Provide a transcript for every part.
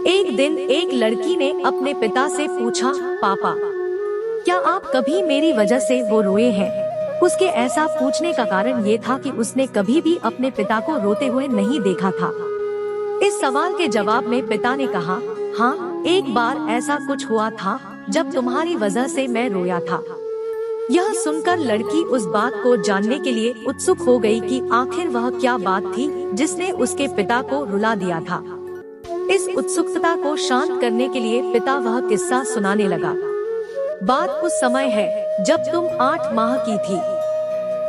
एक दिन एक लड़की ने अपने पिता से पूछा, पापा, क्या आप कभी मेरी वजह से वो रोए हैं? उसके ऐसा पूछने का कारण ये था कि उसने कभी भी अपने पिता को रोते हुए नहीं देखा था। इस सवाल के जवाब में पिता ने कहा, हाँ, एक बार ऐसा कुछ हुआ था जब तुम्हारी वजह से मैं रोया था। यह सुनकर लड़की उस बात को जानने के लिए उत्सुक हो गई कि आखिर वह क्या बात थी जिसने उसके पिता को रुला दिया था। इस उत्सुकता को शांत करने के लिए पिता वह किस्सा सुनाने लगा। बात उस समय है जब तुम 8 माह की थी।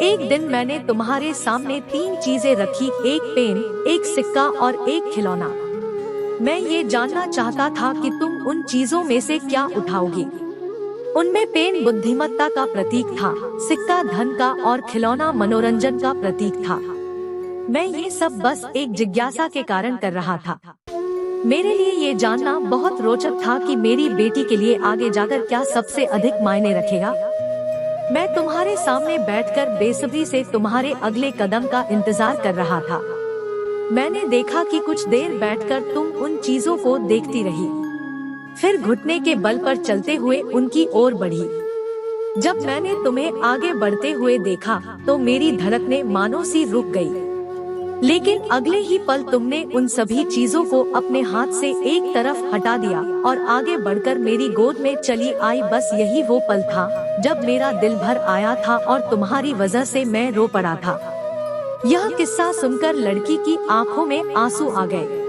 एक दिन मैंने तुम्हारे सामने 3 चीजें रखी, एक पेन, एक सिक्का और एक खिलौना। मैं ये जानना चाहता था कि तुम उन चीजों में से क्या उठाओगी। उनमें पेन बुद्धिमत्ता का प्रतीक था, सिक्का धन का और खिलौना मनोरंजन का प्रतीक था। मैं ये सब बस एक जिज्ञासा के कारण कर रहा था। मेरे लिए ये जानना बहुत रोचक था कि मेरी बेटी के लिए आगे जाकर क्या सबसे अधिक मायने रखेगा। मैं तुम्हारे सामने बैठकर बेसब्री से तुम्हारे अगले कदम का इंतजार कर रहा था। मैंने देखा कि कुछ देर बैठकर तुम उन चीजों को देखती रही, फिर घुटने के बल पर चलते हुए उनकी ओर बढ़ी। जब मैंने तुम्हें आगे बढ़ते हुए देखा तो मेरी धड़कनें मानो सी रुक गई। लेकिन अगले ही पल तुमने उन सभी चीजों को अपने हाथ से एक तरफ हटा दिया और आगे बढ़कर मेरी गोद में चली आई। बस यही वो पल था जब मेरा दिल भर आया था और तुम्हारी वजह से मैं रो पड़ा था। यह किस्सा सुनकर लड़की की आंखों में आंसू आ गए।